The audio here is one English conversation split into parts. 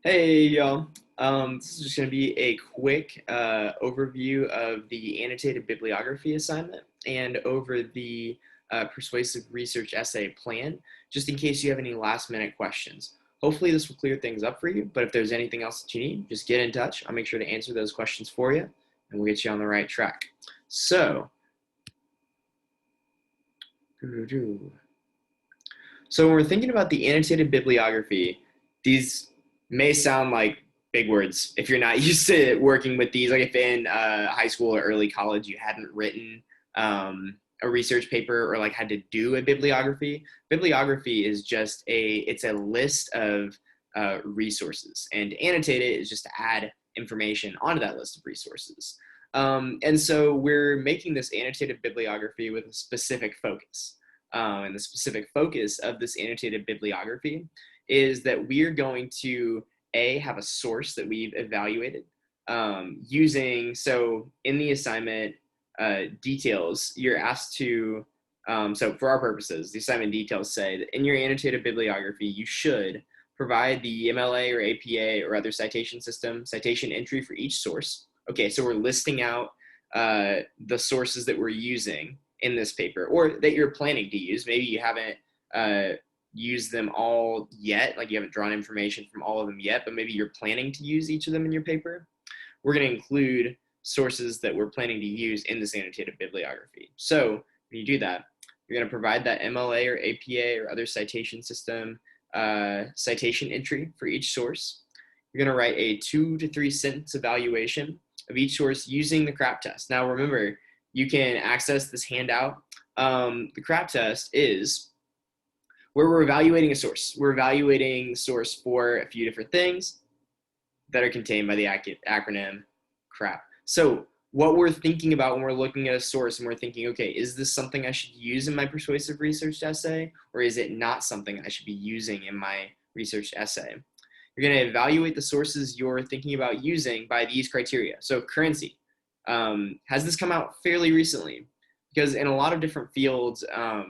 Hey y'all. This is just going to be a quick overview of the annotated bibliography assignment and over the persuasive research essay plan, just in case you have any last minute questions. Hopefully this will clear things up for you, but if there's anything else that you need, just get in touch. I'll make sure to answer those questions for you and we'll get you on the right track. So when we're thinking about the annotated bibliography, these may sound like big words if you're not used to working with these. Like if in high school or early college you hadn't written a research paper or like had to do a bibliography. Bibliography is just it's a list of resources, and annotated is just to add information onto that list of resources. And so we're making this annotated bibliography with a specific focus. And the specific focus of this annotated bibliography is that we're going to have a source that we've evaluated using, so in the assignment details, you're asked to, so for our purposes, the assignment details say that in your annotated bibliography, you should provide the MLA or APA or other citation system citation entry for each source. Okay, so we're listing out the sources that we're using in this paper or that you're planning to use. Maybe you haven't used them all yet, like you haven't drawn information from all of them yet, but maybe you're planning to use each of them in your paper. We're going to include sources that we're planning to use in this annotated bibliography. So when you do that, you're going to provide that MLA or APA or other citation system citation entry for each source. You're going to write a 2 to 3 sentence evaluation of each source using the CRAP test. Now remember, you can access this handout. The CRAP test is where we're evaluating a source. We're evaluating the source for a few different things that are contained by the acronym CRAP. So what we're thinking about when we're looking at a source and we're thinking, okay, is this something I should use in my persuasive research essay, or is it not something I should be using in my research essay? You're going to evaluate the sources you're thinking about using by these criteria. So currency. Has this come out fairly recently? Because in a lot of different fields,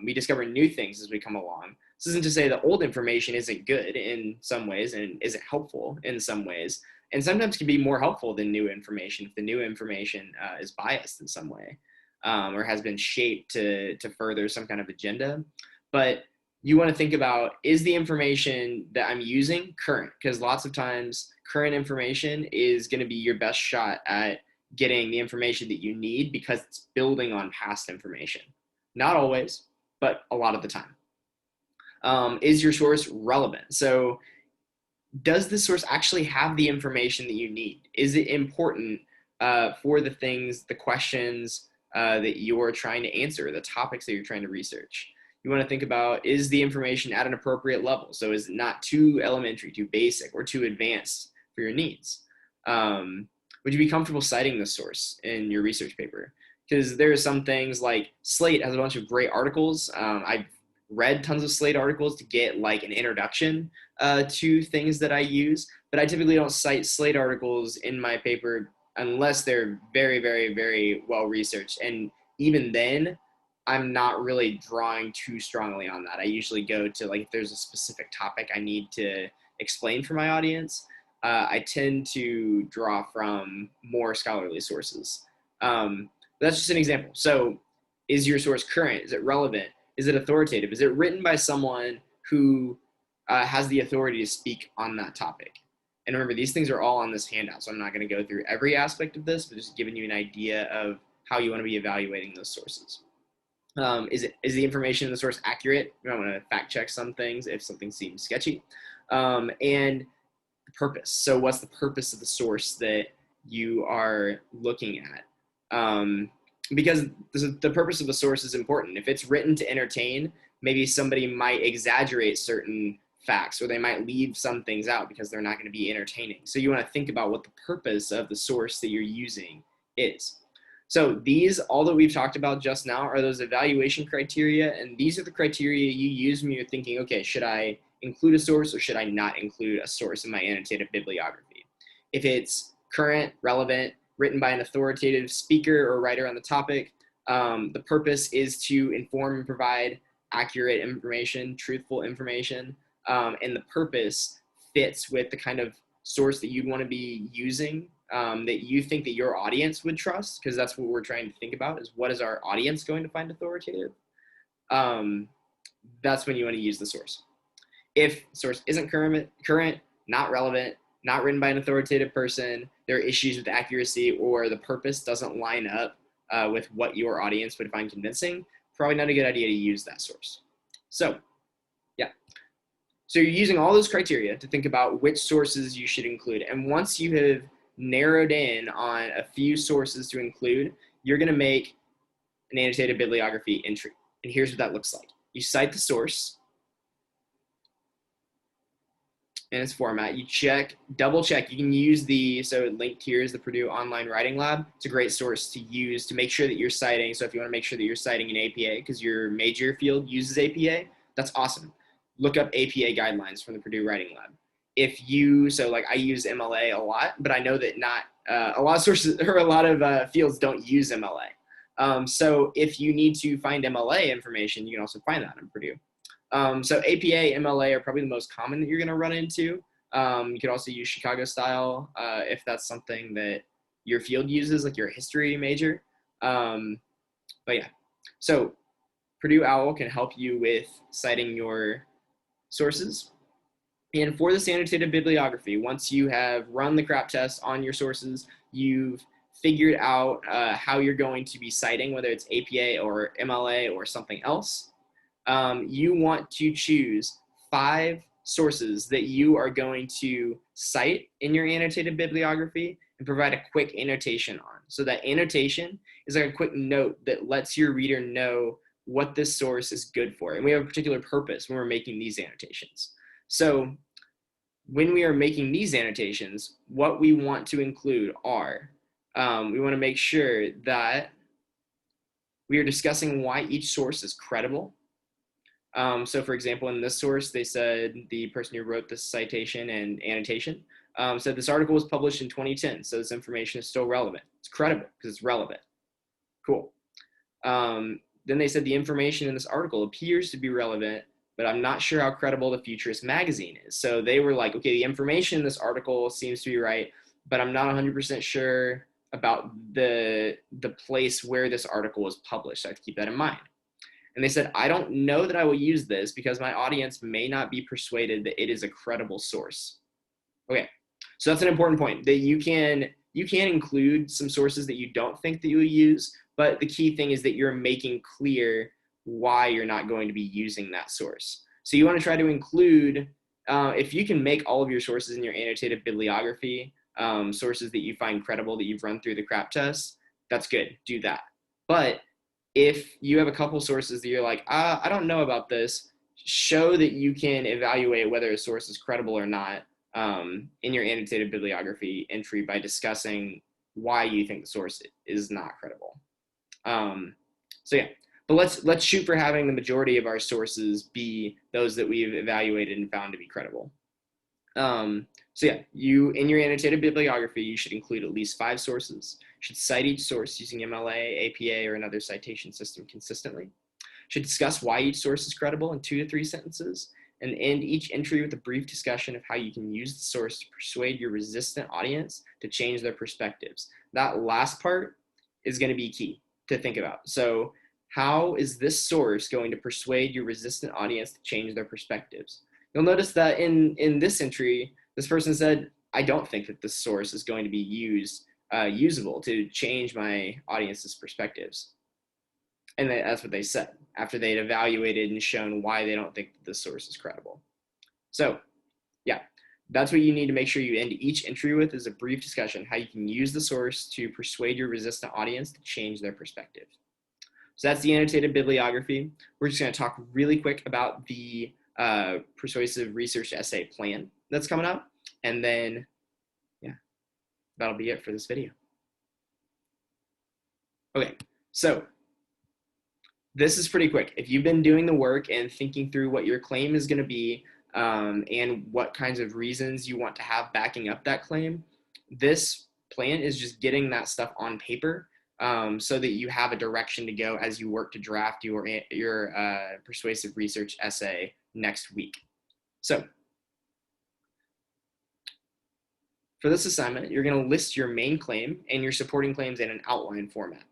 we discover new things as we come along. This isn't to say that old information isn't good in some ways and isn't helpful in some ways, and sometimes can be more helpful than new information if the new information is biased in some way or has been shaped to further some kind of agenda. But you want to think about, is the information that I'm using current? Because lots of times current information is going to be your best shot at getting the information that you need because it's building on past information. Not always, but a lot of the time. Is your source relevant? So does the source actually have the information that you need? Is it important for the things, the questions that you're trying to answer, the topics that you're trying to research? You want to think about, is the information at an appropriate level? So is it not too elementary, too basic, or too advanced for your needs? Would you be comfortable citing this source in your research paper? Because there are some things like Slate has a bunch of great articles. I've read tons of Slate articles to get like an introduction to things that I use, but I typically don't cite Slate articles in my paper unless they're very, very, very well researched. And even then, I'm not really drawing too strongly on that. I usually go to, like, if there's a specific topic I need to explain for my audience, I tend to draw from more scholarly sources. That's just an example. So is your source current? Is it relevant? Is it authoritative? Is it written by someone who has the authority to speak on that topic? And remember, these things are all on this handout, so I'm not going to go through every aspect of this, but just giving you an idea of how you want to be evaluating those sources. Is the information in the source accurate? You might want to fact check some things if something seems sketchy. And the purpose. So what's the purpose of the source that you are looking at? Because the purpose of the source is important. If it's written to entertain, maybe somebody might exaggerate certain facts, or they might leave some things out because they're not going to be entertaining. So you want to think about what the purpose of the source that you're using is. So these, all that we've talked about just now, are those evaluation criteria, and these are the criteria you use when you're thinking, okay, should I include a source or should I not include a source in my annotated bibliography? If it's current, relevant, written by an authoritative speaker or writer on the topic, the purpose is to inform and provide accurate information, truthful information, and the purpose fits with the kind of source that you'd want to be using that you think that your audience would trust, because that's what we're trying to think about, is what is our audience going to find authoritative. That's when you want to use the source. If the source isn't current, not relevant, not written by an authoritative person, there are issues with accuracy, or the purpose doesn't line up with what your audience would find convincing, probably not a good idea to use that source. So yeah. So you're using all those criteria to think about which sources you should include. And once you have narrowed in on a few sources to include, you're going to make an annotated bibliography entry. And here's what that looks like. You cite the source in its format. You double check. You can use so linked here is the Purdue Online Writing Lab. It's a great source to use to make sure that you're citing. So if you want to make sure that you're citing an APA because your major field uses APA, that's awesome. Look up APA guidelines from the Purdue Writing Lab. Like I use MLA a lot, but I know that not a lot of sources or a lot of fields don't use MLA. So if you need to find MLA information, you can also find that in Purdue. So APA, MLA are probably the most common that you're going to run into. You could also use Chicago style if that's something that your field uses, like your history major. But yeah, so Purdue OWL can help you with citing your sources. And for this annotated bibliography, once you have run the CRAP test on your sources, you've figured out how you're going to be citing, whether it's APA or MLA or something else. You want to choose 5 sources that you are going to cite in your annotated bibliography and provide a quick annotation on. So that annotation is like a quick note that lets your reader know what this source is good for. And we have a particular purpose when we're making these annotations. So when we are making these annotations, what we want to include are, we want to make sure that we are discussing why each source is credible. So for example, in this source, they said the person who wrote this citation and annotation said this article was published in 2010, so this information is still relevant. It's credible because it's relevant. Cool. Then they said the information in this article appears to be relevant, but I'm not sure how credible the Futurist magazine is. So they were like, okay, the information in this article seems to be right, but I'm not 100% sure about the place where this article was published. So I have to keep that in mind. And they said, I don't know that I will use this because my audience may not be persuaded that it is a credible source. Okay, so that's an important point, that you can include some sources that you don't think that you will use, but the key thing is that you're making clear why you're not going to be using that source. So you want to try to include, if you can make all of your sources in your annotated bibliography, sources that you find credible that you've run through the CRAP test, that's good, do that. But if you have a couple sources that you're like, I don't know about this, show that you can evaluate whether a source is credible or not in your annotated bibliography entry by discussing why you think the source is not credible. So yeah, but let's shoot for having the majority of our sources be those that we've evaluated and found to be credible. So yeah, in your annotated bibliography, you should include at least 5 sources. You should cite each source using MLA, APA, or another citation system consistently. You should discuss why each source is credible in 2 to 3 sentences, and end each entry with a brief discussion of how you can use the source to persuade your resistant audience to change their perspectives. That last part is going to be key to think about. So how is this source going to persuade your resistant audience to change their perspectives? You'll notice that in this entry, this person said, I don't think that this source is going to be usable to change my audience's perspectives. And that's what they said after they'd evaluated and shown why they don't think that this source is credible. So yeah, that's what you need to make sure you end each entry with, is a brief discussion how you can use the source to persuade your resistant audience to change their perspective. So that's the annotated bibliography. We're just going to talk really quick about the persuasive research essay plan that's coming up. And then, yeah, that'll be it for this video. Okay, so this is pretty quick. If you've been doing the work and thinking through what your claim is going to be and what kinds of reasons you want to have backing up that claim, this plan is just getting that stuff on paper so that you have a direction to go as you work to draft your persuasive research essay next week. So For this assignment, you're going to list your main claim and your supporting claims in an outline format.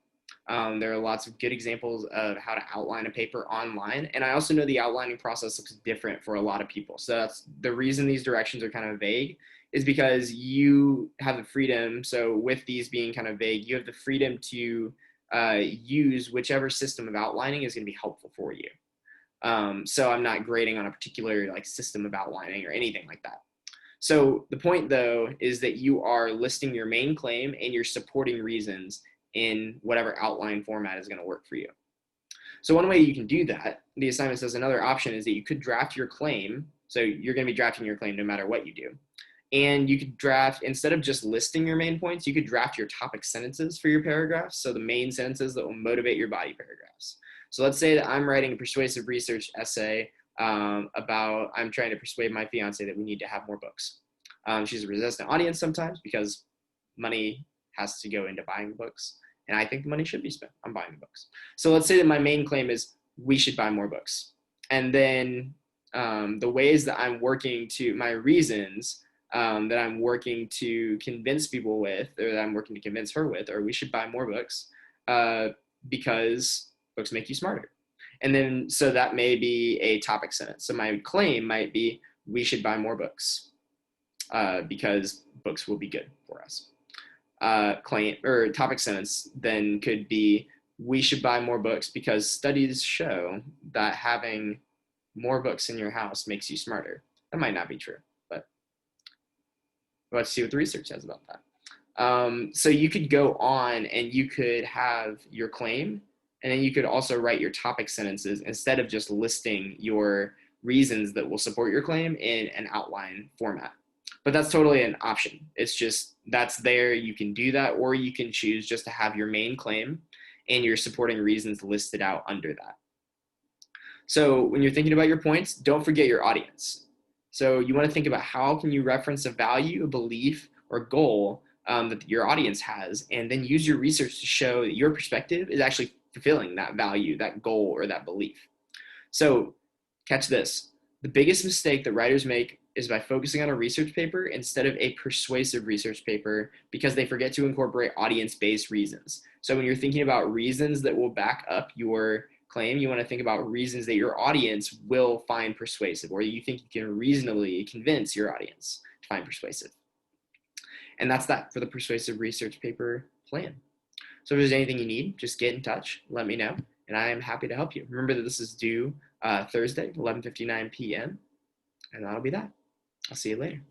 There are lots of good examples of how to outline a paper online, and I also know the outlining process looks different for a lot of people. So that's the reason these directions are kind of vague, is because you have the freedom. So with these being kind of vague, you have the freedom to use whichever system of outlining is going to be helpful for you. So I'm not grading on a particular like system of outlining or anything like that. So the point, though, is that you are listing your main claim and your supporting reasons in whatever outline format is going to work for you. So one way you can do that, the assignment says another option is that you could draft your claim. So you're going to be drafting your claim no matter what you do. And you could draft, instead of just listing your main points, you could draft your topic sentences for your paragraphs. So the main sentences that will motivate your body paragraphs. So let's say that I'm writing a persuasive research essay about I'm trying to persuade my fiance that we need to have more books. She's a resistant audience sometimes because money has to go into buying books, and I think the money should be spent on buying books. So let's say that my main claim is we should buy more books, and then the ways that I'm working to my reasons that I'm working to convince people with, or that I'm working to convince her with, or we should buy more books because books make you smarter. And then, so that may be a topic sentence. So my claim might be, we should buy more books because books will be good for us. Claim or topic sentence then could be, we should buy more books because studies show that having more books in your house makes you smarter. That might not be true, but let's see what the research says about that. So you could go on and you could have your claim, and then you could also write your topic sentences instead of just listing your reasons that will support your claim in an outline format. But that's totally an option. It's just, that's there, you can do that, or you can choose just to have your main claim and your supporting reasons listed out under that. So when you're thinking about your points, don't forget your audience. So you want to think about how can you reference a value, a belief, or goal that your audience has, and then use your research to show that your perspective is actually fulfilling that value, that goal, or that belief. So catch this. The biggest mistake that writers make is by focusing on a research paper instead of a persuasive research paper, because they forget to incorporate audience-based reasons. So when you're thinking about reasons that will back up your claim, you want to think about reasons that your audience will find persuasive, or you think you can reasonably convince your audience to find persuasive. And that's that for the persuasive research paper plan. So if there's anything you need, just get in touch, let me know, and I am happy to help you. Remember that this is due Thursday, 11:59 p.m., and that'll be that. I'll see you later.